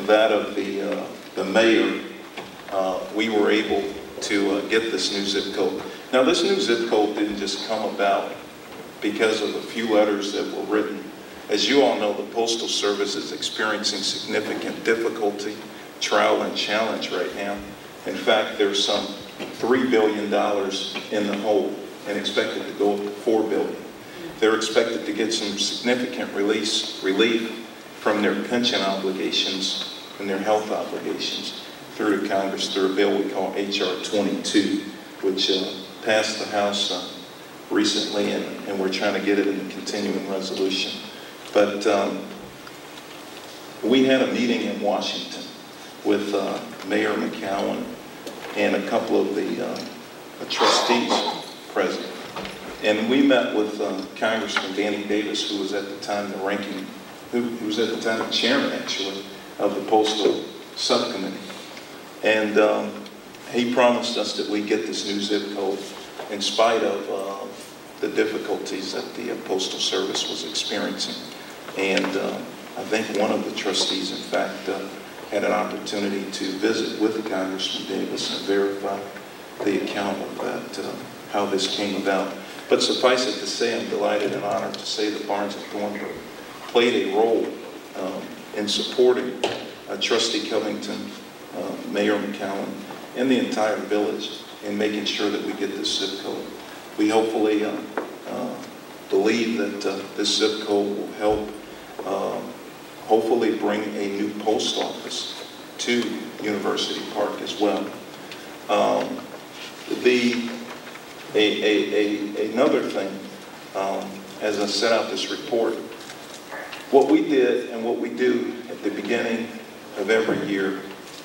that of the mayor, we were able to get this new zip code. Now, this new zip code didn't just come about because of a few letters that were written. As you all know, the Postal Service is experiencing significant difficulty, trial, and challenge right now. In fact, there's some $3 billion in the hole and expected to go up to $4 billion. They're expected to get some significant relief from their pension obligations and their health obligations through to Congress through a bill we call H.R. 22, which passed the House recently, and we're trying to get it in a continuing resolution. But we had a meeting in Washington with Mayor McCowan and a couple of the trustees present. And we met with Congressman Danny Davis, who was at the time who was at the time the chairman, actually, of the Postal Subcommittee. And he promised us that we get this new zip code in spite of the difficulties that the Postal Service was experiencing. And I think one of the trustees, in fact, had an opportunity to visit with Congressman Davis and verify the account of that, how this came about. But suffice it to say, I'm delighted and honored to say that Barnes and Thornburg played a role in supporting Trustee Covington, Mayor McCowan, and the entire village in making sure that we get this zip code. We hopefully believe that this zip code will help hopefully bring a new post office to University Park as well. Another thing, as I set out this report, what we did and what we do at the beginning of every year,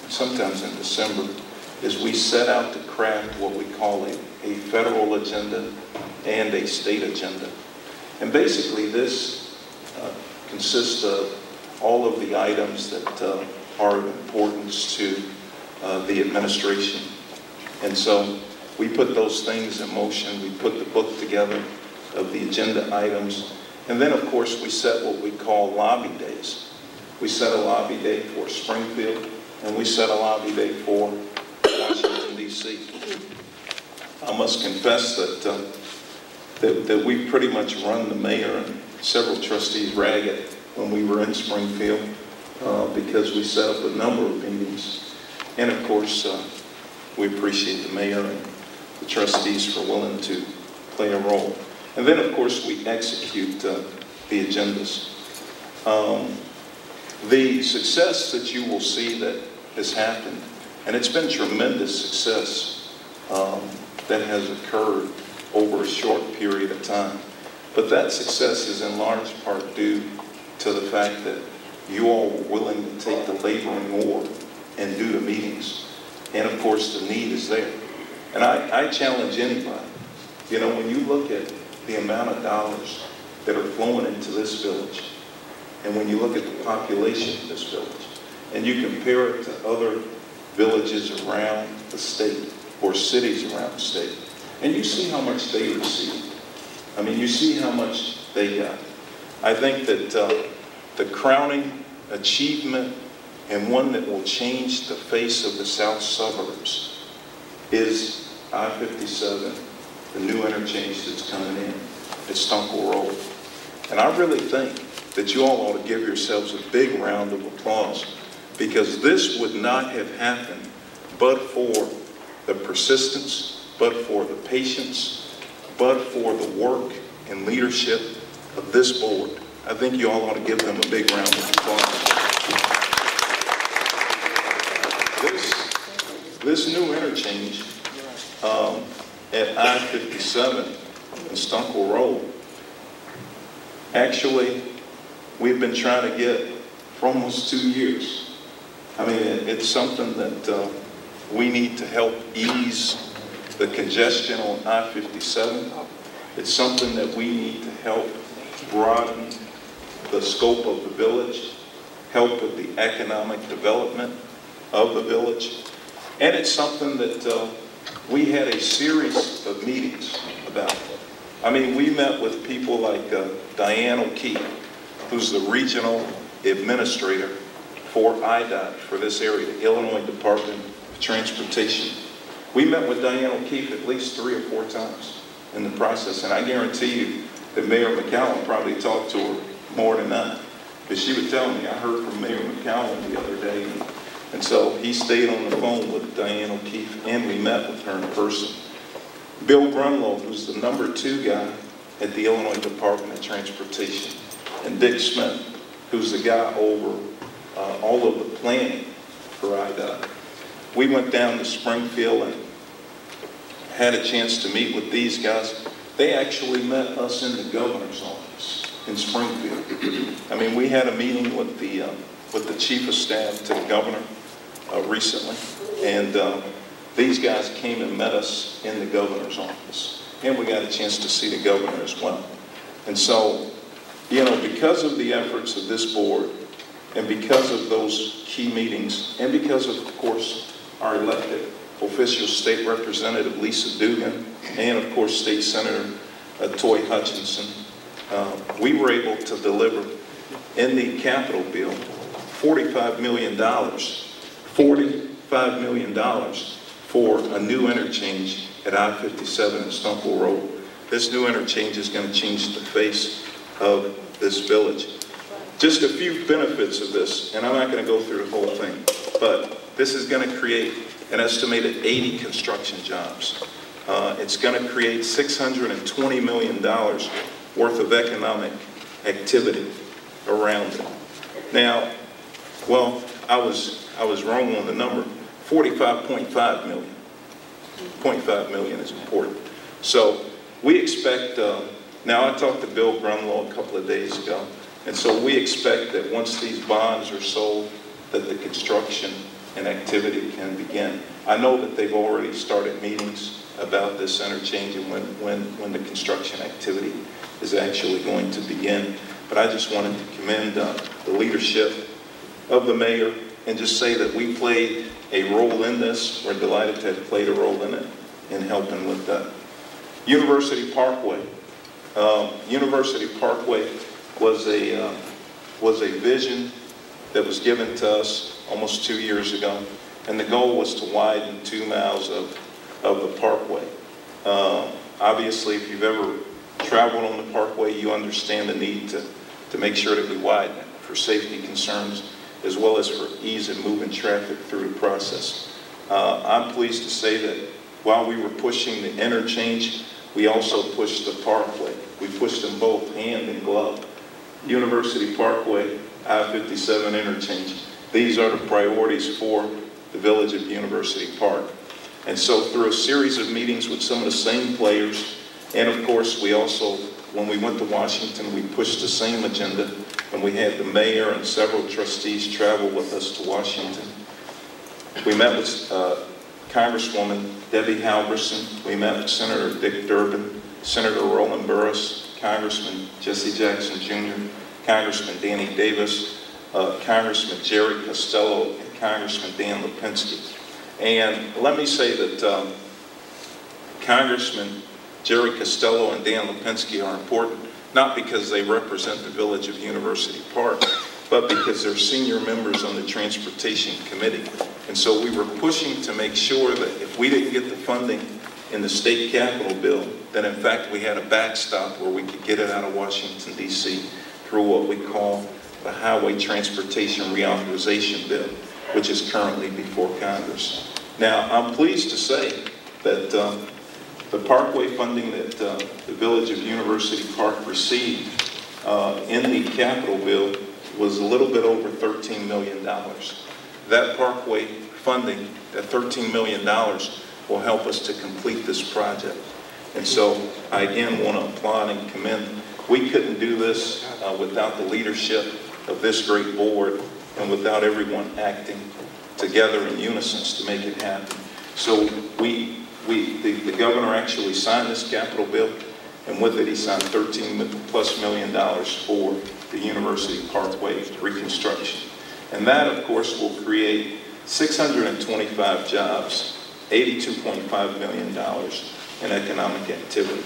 sometimes in December, is we set out to craft what we call a federal agenda and a state agenda. And basically this consists of all of the items that are of importance to the administration. And so we put those things in motion. We put the book together of the agenda items. And then, of course, we set what we call lobby days. We set a lobby day for Springfield, and we set a lobby day for Washington, D.C. I must confess that we pretty much run the mayor and several trustees ragged when we were in Springfield because we set up a number of meetings. And, of course, we appreciate the mayor and the trustees for willing to play a role. And then, of course, we execute the agendas. The success that you will see that has happened, and it's been tremendous success that has occurred over a short period of time. But that success is in large part due to the fact that you all were willing to take the laboring oar and do the meetings. And of course, the need is there. And I challenge anybody, you know, when you look at the amount of dollars that are flowing into this village, and when you look at the population of this village, and you compare it to other villages around the state or cities around the state, and you see how much they receive. I mean, you see how much they got. I think that the crowning achievement and one that will change the face of the south suburbs is I-57, the new interchange that's coming in at Stunkel Road. And I really think that you all ought to give yourselves a big round of applause, because this would not have happened but for the persistence, but for the patience, but for the work and leadership of this board. I think you all ought to give them a big round of applause. This new interchange at I-57 and Stunkel Road, actually, we've been trying to get for almost 2 years. I mean, it's something that we need to help ease the congestion on I-57. It's something that we need to help broaden the scope of the village, help with the economic development of the village. And it's something that we had a series of meetings about. I mean, we met with people like Diane O'Keefe, who's the regional administrator for IDOT for this area, the Illinois Department of Transportation. We met with Diane O'Keefe at least 3 or 4 times in the process, and I guarantee you that Mayor McCallum probably talked to her more than that, because she would tell me, I heard from Mayor McCallum the other day, and so he stayed on the phone with Diane O'Keefe, and we met with her in person. Bill Brunlow, who's the number 2 guy at the Illinois Department of Transportation, and Dick Smith, who's the guy over all of the planning for IDOT. We went down to Springfield and had a chance to meet with these guys. They actually met us in the governor's office in Springfield. I mean, we had a meeting with the chief of staff to the governor recently, and these guys came and met us in the governor's office. And we got a chance to see the governor as well. And so, you know, because of the efforts of this board, and because of those key meetings, and because of course, our elected official State Representative Lisa Dugan, and of course, State Senator Toy Hutchinson, we were able to deliver in the Capitol bill $45 million for a new interchange at I-57 and Stumple Road. This new interchange is going to change the face of this village. Just a few benefits of this, and I'm not going to go through the whole thing, but this is going to create an estimated 80 construction jobs. It's going to create $620 million worth of economic activity around it. Now, well, I was wrong on the number. 45.5 million. 0.5 million is important. So we expect, now I talked to Bill Brunlow a couple of days ago, and so we expect that once these bonds are sold, that the construction and activity can begin. I know that they've already started meetings about this interchange and when the construction activity is actually going to begin. But I just wanted to commend the leadership of the mayor and just say that we played a role in this. We're delighted to have played a role in it in helping with that. University Parkway. University Parkway was a vision that was given to us almost 2 years ago, and the goal was to widen 2 miles of the Parkway. Obviously, if you've ever traveled on the Parkway, you understand the need to make sure that we widen it for safety concerns, as well as for ease of moving traffic through the process. I'm pleased to say that while we were pushing the interchange, we also pushed the Parkway. We pushed them both hand in glove. University Parkway, I-57 interchange. These are the priorities for the village of University Park. And so through a series of meetings with some of the same players, and of course we also, when we went to Washington, we pushed the same agenda, and we had the mayor and several trustees travel with us to Washington. We met with Congresswoman Debbie Halverson. We met with Senator Dick Durbin, Senator Roland Burris, Congressman Jesse Jackson Jr., Congressman Danny Davis, Congressman Jerry Costello, and Congressman Dan Lipinski. And let me say that Congressman Jerry Costello and Dan Lipinski are important, not because they represent the village of University Park, but because they're senior members on the Transportation Committee. And so we were pushing to make sure that if we didn't get the funding in the state capital bill, that in fact we had a backstop where we could get it out of Washington, D.C. through what we call the Highway Transportation Reauthorization Bill, which is currently before Congress. Now, I'm pleased to say that the Parkway funding that the village of University Park received in the capital bill was a little bit over $13 million. That Parkway funding, that $13 million, will help us to complete this project. And so I again want to applaud and commend. We couldn't do this without the leadership of this great board and without everyone acting together in unison to make it happen. So the governor actually signed this capital bill, and with it he signed $13+ million for the University Parkway reconstruction. And that, of course, will create 625 jobs, $82.5 million in economic activity,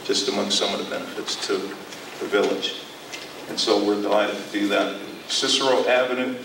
just among some of the benefits to the village. And so we're delighted to do that. Cicero Avenue,